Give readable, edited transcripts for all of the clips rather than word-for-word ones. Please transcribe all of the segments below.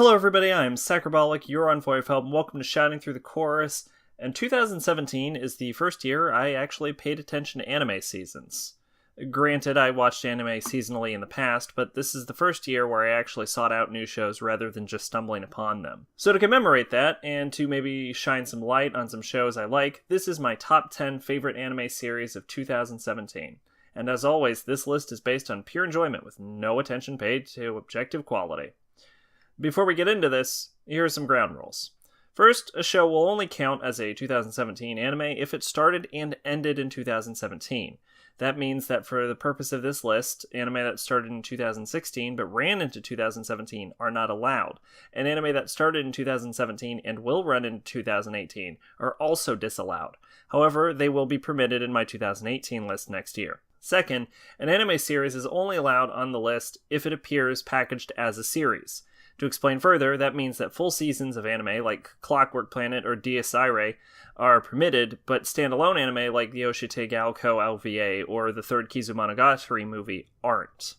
Hello everybody, I'm Sacrobolic, your Envoy of Help, and welcome to Shouting Through the Chorus. And 2017 is the first year I actually paid attention to anime seasons. Granted, I watched anime seasonally in the past, but this is the first year where I actually sought out new shows rather than just stumbling upon them. So to commemorate that, and to maybe shine some light on some shows I like, this is my top 10 favorite anime series of 2017. And as always, this list is based on pure enjoyment with no attention paid to objective quality. Before we get into this, here are some ground rules. First, a show will only count as a 2017 anime if it started and ended in 2017. That means that for the purpose of this list, anime that started in 2016 but ran into 2017 are not allowed, and anime that started in 2017 and will run into 2018 are also disallowed. However, they will be permitted in my 2018 list next year. Second, an anime series is only allowed on the list if it appears packaged as a series. To explain further, that means that full seasons of anime like Clockwork Planet or Dies Irae are permitted, but standalone anime like Yoshite Gauko LVA or the third Monogatari movie aren't.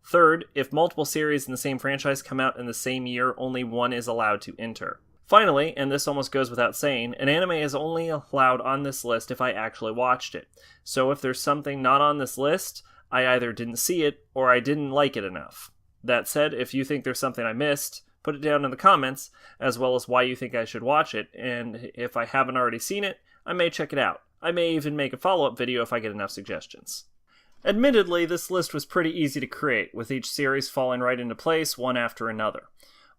Third, if multiple series in the same franchise come out in the same year, only one is allowed to enter. Finally, and this almost goes without saying, an anime is only allowed on this list if I actually watched it. So if there's something not on this list, I either didn't see it or I didn't like it enough. That said, if you think there's something I missed, put it down in the comments, as well as why you think I should watch it, and if I haven't already seen it, I may check it out. I may even make a follow-up video if I get enough suggestions. Admittedly, this list was pretty easy to create, with each series falling right into place one after another.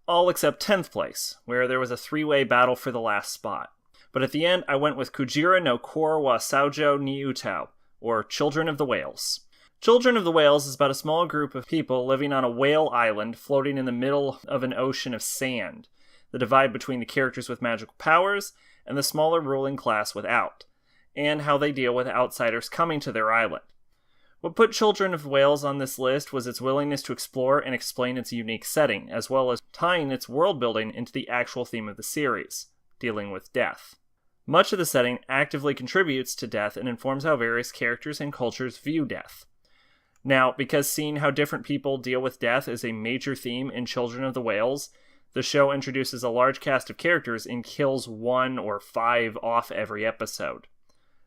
All except 10th place, where there was a three-way battle for the last spot. But at the end, I went with Kujira no Koro wa Saojo ni Utao, or Children of the Whales. Children of the Whales is about a small group of people living on a whale island floating in the middle of an ocean of sand. The divide between the characters with magical powers and the smaller ruling class without, and how they deal with outsiders coming to their island. What put Children of the Whales on this list was its willingness to explore and explain its unique setting, as well as tying its world building into the actual theme of the series, dealing with death. Much of the setting actively contributes to death and informs how various characters and cultures view death. Now, because seeing how different people deal with death is a major theme in Children of the Whales, the show introduces a large cast of characters and kills 1 or 5 off every episode.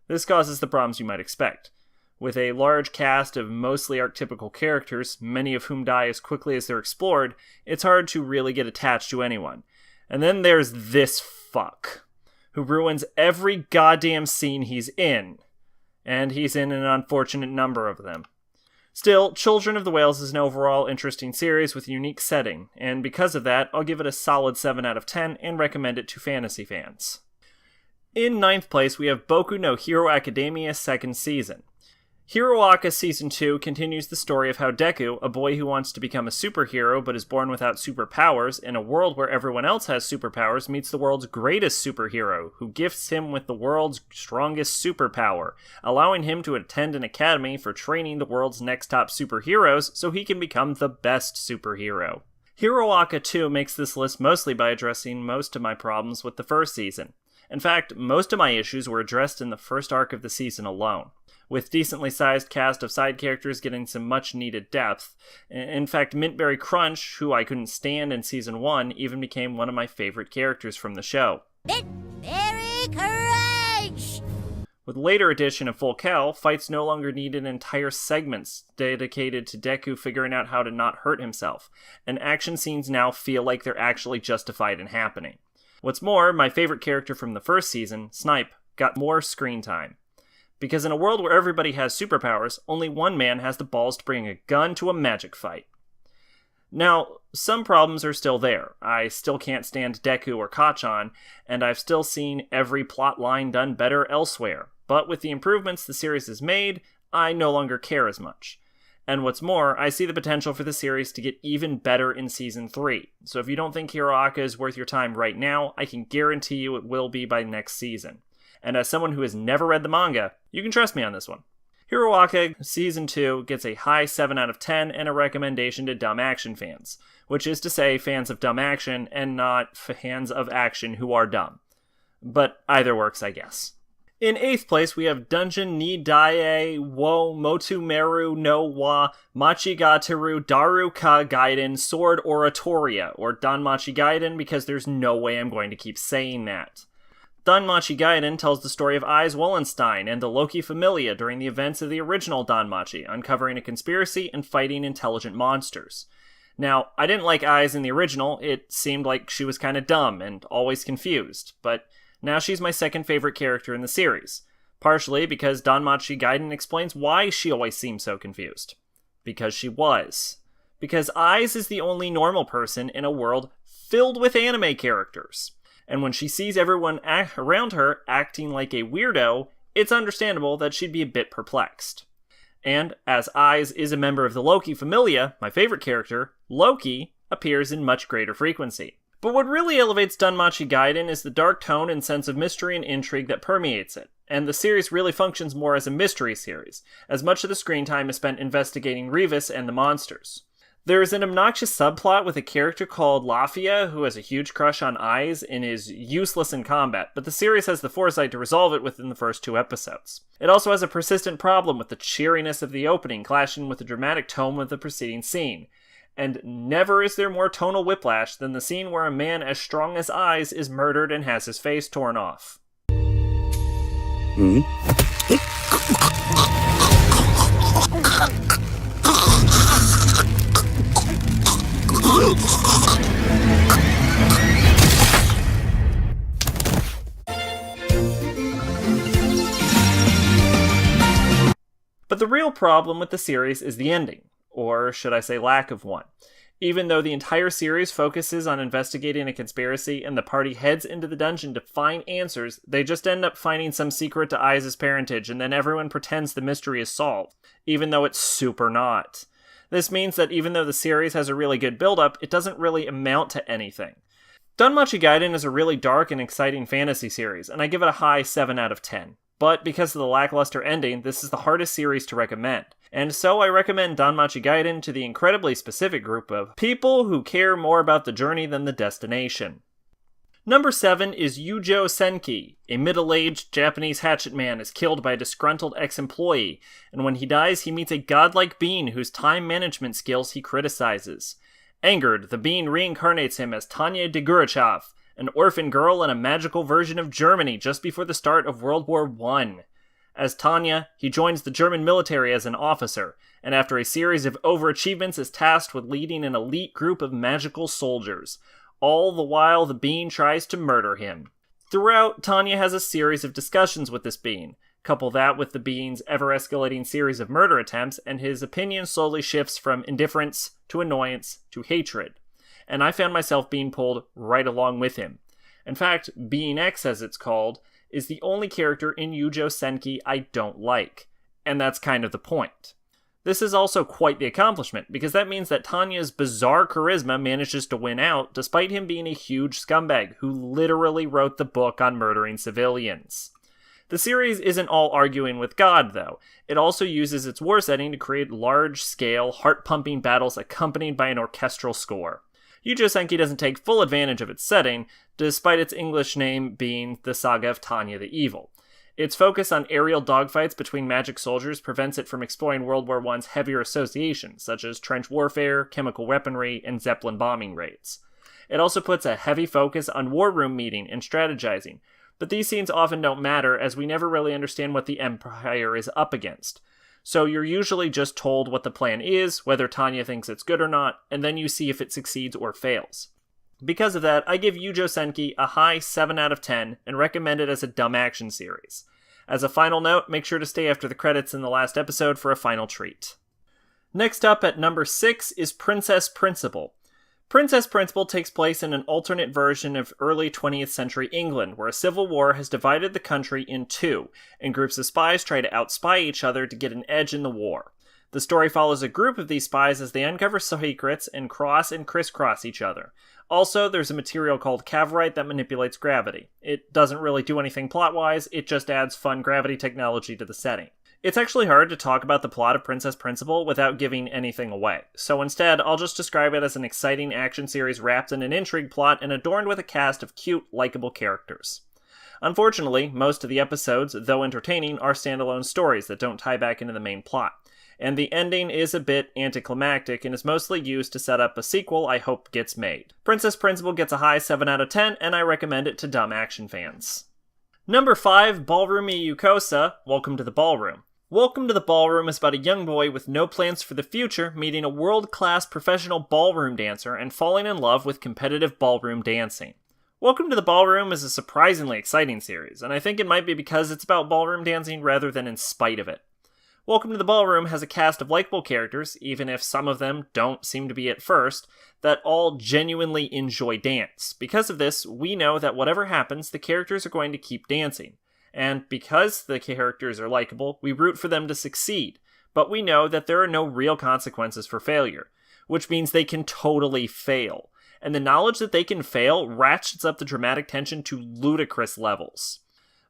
This causes the problems you might expect. With a large cast of mostly archetypical characters, many of whom die as quickly as they're explored, it's hard to really get attached to anyone. And then there's this fuck, who ruins every goddamn scene he's in. And he's in an unfortunate number of them. Still, Children of the Whales is an overall interesting series with a unique setting, and because of that, I'll give it a solid 7 out of 10 and recommend it to fantasy fans. In 9th place, we have Boku no Hero Academia 2nd Season. Hiroaka Season 2 continues the story of how Deku, a boy who wants to become a superhero but is born without superpowers, in a world where everyone else has superpowers, meets the world's greatest superhero, who gifts him with the world's strongest superpower, allowing him to attend an academy for training the world's next top superheroes so he can become the best superhero. Hiroaka 2 makes this list mostly by addressing most of my problems with the first season. In fact, most of my issues were addressed in the first arc of the season alone, with decently sized cast of side characters getting some much needed depth. In fact, Mintberry Crunch, who I couldn't stand in Season 1, even became one of my favorite characters from the show. Mintberry Crunch! With later edition of Full Cow, fights no longer needed entire segments dedicated to Deku figuring out how to not hurt himself, and action scenes now feel like they're actually justified in happening. What's more, my favorite character from the first season, Snipe, got more screen time. Because in a world where everybody has superpowers, only one man has the balls to bring a gun to a magic fight. Now, some problems are still there. I still can't stand Deku or Kacchan, and I've still seen every plot line done better elsewhere. But with the improvements the series has made, I no longer care as much. And what's more, I see the potential for the series to get even better in Season 3. So if you don't think Hiroaka is worth your time right now, I can guarantee you it will be by next season. And as someone who has never read the manga, you can trust me on this one. Hiroaka Season 2 gets a high 7 out of 10 and a recommendation to dumb action fans, which is to say fans of dumb action and not fans of action who are dumb. But either works, I guess. In 8th place, we have Dungeon ni Daie wo Motumeru no wa Machigateru Daruka Gaiden Sword Oratoria, or Danmachi Gaiden, because there's no way I'm going to keep saying that. Danmachi Gaiden tells the story of Aiz Wallenstein and the Loki Familia during the events of the original Danmachi, uncovering a conspiracy and fighting intelligent monsters. Now, I didn't like Aiz in the original. It seemed like she was kind of dumb and always confused, but now she's my second favorite character in the series, partially because Danmachi Gaiden explains why she always seemed so confused. Because she was. Because Aiz is the only normal person in a world filled with anime characters. And when she sees everyone around her acting like a weirdo, it's understandable that she'd be a bit perplexed. And as Aiz is a member of the Loki Familia, my favorite character, Loki appears in much greater frequency. But what really elevates Danmachi Gaiden is the dark tone and sense of mystery and intrigue that permeates it, and the series really functions more as a mystery series, as much of the screen time is spent investigating Revis and the monsters. There is an obnoxious subplot with a character called Lafia who has a huge crush on Aiz and is useless in combat, but the series has the foresight to resolve it within the first 2 episodes. It also has a persistent problem with the cheeriness of the opening clashing with the dramatic tone of the preceding scene. And never is there more tonal whiplash than the scene where a man as strong as Aiz is murdered and has his face torn off. But the real problem with the series is the ending. Or should I say lack of one. Even though the entire series focuses on investigating a conspiracy and the party heads into the dungeon to find answers, they just end up finding some secret to Aiz's parentage and then everyone pretends the mystery is solved, even though it's super not. This means that even though the series has a really good build-up, it doesn't really amount to anything. Danmachi Gaiden is a really dark and exciting fantasy series, and I give it a high 7 out of 10. But because of the lackluster ending, this is the hardest series to recommend. And so I recommend Danmachi Gaiden to the incredibly specific group of people who care more about the journey than the destination. Number 7 is Yujo Senki. A middle-aged Japanese hatchet man is killed by a disgruntled ex-employee, and when he dies he meets a godlike being whose time management skills he criticizes. Angered, the being reincarnates him as Tanya de Gurachev, an orphan girl in a magical version of Germany just before the start of World War I. As Tanya, he joins the German military as an officer, and after a series of overachievements is tasked with leading an elite group of magical soldiers. All the while, the being tries to murder him. Throughout, Tanya has a series of discussions with this being. Couple that with the being's ever-escalating series of murder attempts, and his opinion slowly shifts from indifference to annoyance to hatred. And I found myself being pulled right along with him. In fact, Being X, as it's called, is the only character in Yujo Senki I don't like. And that's kind of the point. This is also quite the accomplishment, because that means that Tanya's bizarre charisma manages to win out, despite him being a huge scumbag who literally wrote the book on murdering civilians. The series isn't all arguing with God, though. It also uses its war setting to create large-scale, heart-pumping battles accompanied by an orchestral score. Yujo Senki doesn't take full advantage of its setting, despite its English name being The Saga of Tanya the Evil. Its focus on aerial dogfights between magic soldiers prevents it from exploring World War I's heavier associations, such as trench warfare, chemical weaponry, and Zeppelin bombing raids. It also puts a heavy focus on war room meeting and strategizing, but these scenes often don't matter as we never really understand what the Empire is up against. So you're usually just told what the plan is, whether Tanya thinks it's good or not, and then you see if it succeeds or fails. Because of that, I give Yujo Senki a high 7 out of 10 and recommend it as a dumb action series. As a final note, make sure to stay after the credits in the last episode for a final treat. Next up at number 6 is Princess Principal. Princess Principal takes place in an alternate version of early 20th century England, where a civil war has divided the country in two, and groups of spies try to outspy each other to get an edge in the war. The story follows a group of these spies as they uncover secrets and cross and crisscross each other. Also, there's a material called cavorite that manipulates gravity. It doesn't really do anything plot-wise, it just adds fun gravity technology to the setting. It's actually hard to talk about the plot of Princess Principal without giving anything away, so instead I'll just describe it as an exciting action series wrapped in an intrigue plot and adorned with a cast of cute, likable characters. Unfortunately, most of the episodes, though entertaining, are standalone stories that don't tie back into the main plot, and the ending is a bit anticlimactic and is mostly used to set up a sequel I hope gets made. Princess Principal gets a high 7 out of 10, and I recommend it to dumb action fans. Number 5, Ballroom Yukosa, Welcome to the Ballroom. Welcome to the Ballroom is about a young boy with no plans for the future meeting a world-class professional ballroom dancer and falling in love with competitive ballroom dancing. Welcome to the Ballroom is a surprisingly exciting series, and I think it might be because it's about ballroom dancing rather than in spite of it. Welcome to the Ballroom has a cast of likable characters, even if some of them don't seem to be at first, that all genuinely enjoy dance. Because of this, we know that whatever happens, the characters are going to keep dancing. And because the characters are likable, we root for them to succeed, but we know that there are no real consequences for failure, which means they can totally fail. And the knowledge that they can fail ratchets up the dramatic tension to ludicrous levels.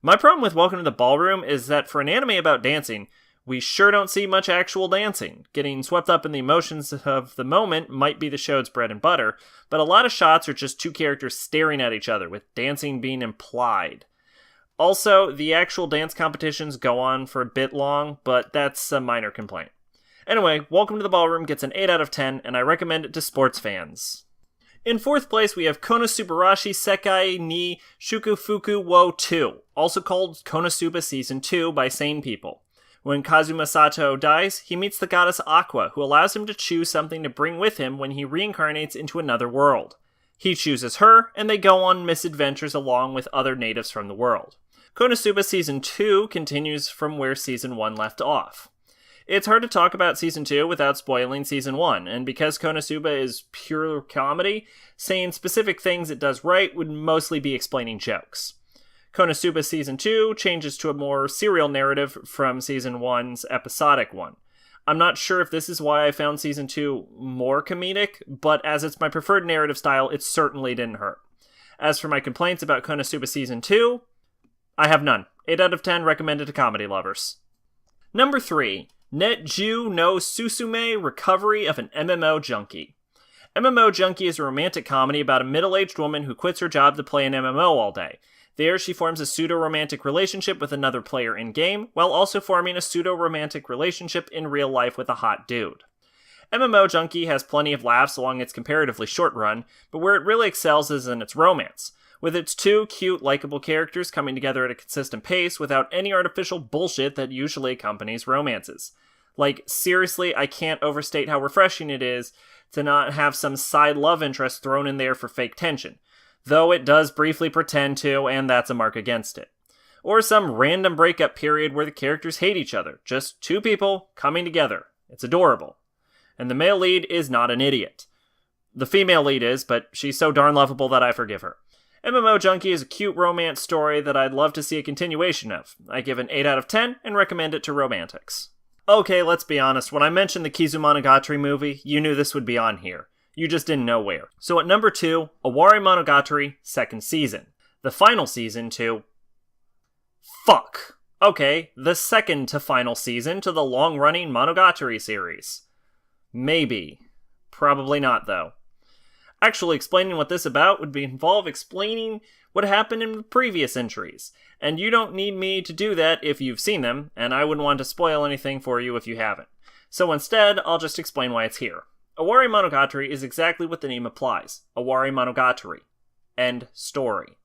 My problem with Welcome to the Ballroom is that for an anime about dancing, we sure don't see much actual dancing. Getting swept up in the emotions of the moment might be the show's bread and butter, but a lot of shots are just two characters staring at each other, with dancing being implied. Also, the actual dance competitions go on for a bit long, but that's a minor complaint. Anyway, Welcome to the Ballroom gets an 8 out of 10, and I recommend it to sports fans. In 4th place, we have Konosubarashi Sekai ni Shukufuku wo 2, also called Konosuba Season 2 by sane people. When Kazuma Sato dies, he meets the goddess Aqua, who allows him to choose something to bring with him when he reincarnates into another world. He chooses her, and they go on misadventures along with other natives from the world. Konosuba Season 2 continues from where Season 1 left off. It's hard to talk about Season 2 without spoiling Season 1, and because Konosuba is pure comedy, saying specific things it does right would mostly be explaining jokes. Konosuba Season 2 changes to a more serial narrative from Season 1's episodic one. I'm not sure if this is why I found Season 2 more comedic, but as it's my preferred narrative style, it certainly didn't hurt. As for my complaints about Konosuba Season 2, I have none. 8 out of 10 recommended to comedy lovers. Number 3. Netju no Susume Recovery of an MMO Junkie. MMO Junkie is a romantic comedy about a middle-aged woman who quits her job to play an MMO all day. There, she forms a pseudo-romantic relationship with another player in-game, while also forming a pseudo-romantic relationship in real life with a hot dude. MMO Junkie has plenty of laughs along its comparatively short run, but where it really excels is in its romance, with its two cute, likable characters coming together at a consistent pace without any artificial bullshit that usually accompanies romances. Like, seriously, I can't overstate how refreshing it is to not have some side love interest thrown in there for fake tension, though it does briefly pretend to, and that's a mark against it. Or some random breakup period where the characters hate each other, just two people coming together. It's adorable. And the male lead is not an idiot. The female lead is, but she's so darn lovable that I forgive her. MMO Junkie is a cute romance story that I'd love to see a continuation of. I give an 8 out of 10 and recommend it to romantics. Okay, let's be honest, when I mentioned the Kizumonogatari movie, you knew this would be on here. You just didn't know where. So at number 2, Owari Monogatari, 2nd season. The final season to... Fuck! Okay, the second to final season to the long-running Monogatari series. Maybe. Probably not, though. Actually, explaining what this about would involve explaining what happened in the previous entries, and you don't need me to do that if you've seen them, and I wouldn't want to spoil anything for you if you haven't. So instead, I'll just explain why it's here. Owari Monogatari is exactly what the name implies. Owari Monogatari. End story.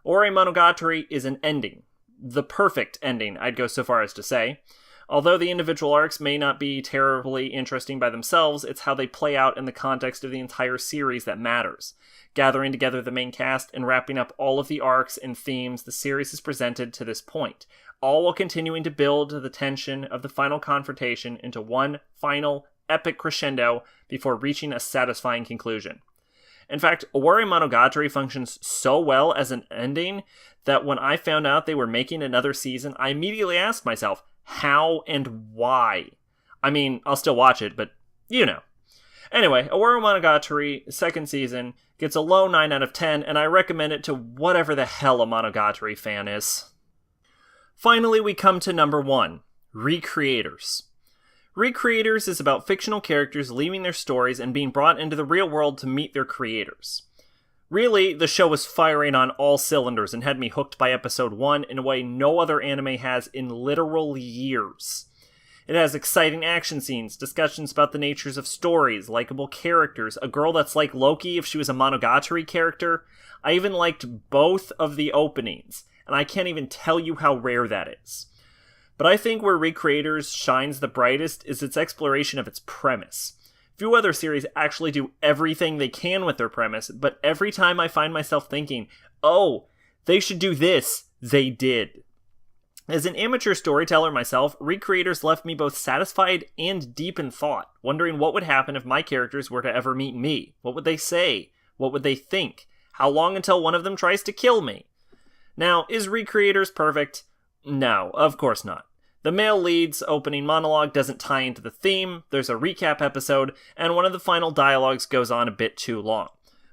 Owari Monogatari is an ending. The perfect ending, I'd go so far as to say. Although the individual arcs may not be terribly interesting by themselves, it's how they play out in the context of the entire series that matters. Gathering together the main cast and wrapping up all of the arcs and themes the series has presented to this point, all while continuing to build the tension of the final confrontation into one final, epic crescendo before reaching a satisfying conclusion. In fact, Owari Monogatari functions so well as an ending that when I found out they were making another season, I immediately asked myself, how and why? I mean, I'll still watch it, but you know. Anyway, Owari Monogatari, 2nd season, gets a low 9 out of 10, and I recommend it to whatever the hell a Monogatari fan is. Finally, we come to number 1, Recreators. Recreators is about fictional characters leaving their stories and being brought into the real world to meet their creators. Really, the show was firing on all cylinders and had me hooked by episode 1 in a way no other anime has in literal years. It has exciting action scenes, discussions about the natures of stories, likable characters, a girl that's like Loki if she was a Monogatari character. I even liked both of the openings, and I can't even tell you how rare that is. But I think where Recreators shines the brightest is its exploration of its premise. Few other series actually do everything they can with their premise, but every time I find myself thinking, oh, they should do this, they did. As an amateur storyteller myself, Recreators left me both satisfied and deep in thought, wondering what would happen if my characters were to ever meet me. What would they say? What would they think? How long until one of them tries to kill me? Now, is Recreators perfect? No, of course not. The male lead's opening monologue doesn't tie into the theme, there's a recap episode, and one of the final dialogues goes on a bit too long.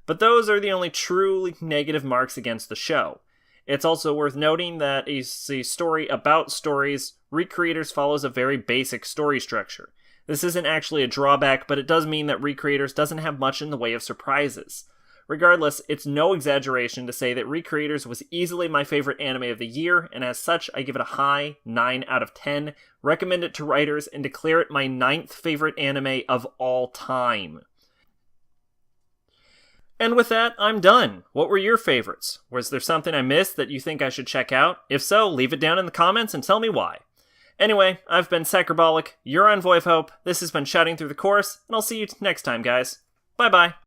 But those are the only truly negative marks against the show. It's also worth noting that a story about stories, Recreators follows a very basic story structure. This isn't actually a drawback, but it does mean that Recreators doesn't have much in the way of surprises. Regardless, it's no exaggeration to say that Recreators was easily my favorite anime of the year, and as such, I give it a high 9 out of 10, recommend it to writers, and declare it my 9th favorite anime of all time. And with that, I'm done. What were your favorites? Was there something I missed that you think I should check out? If so, leave it down in the comments and tell me why. Anyway, I've been Sacrabolic, your Envoy of Hope, this has been Shouting Through the Chorus, and I'll see you next time, guys. Bye-bye.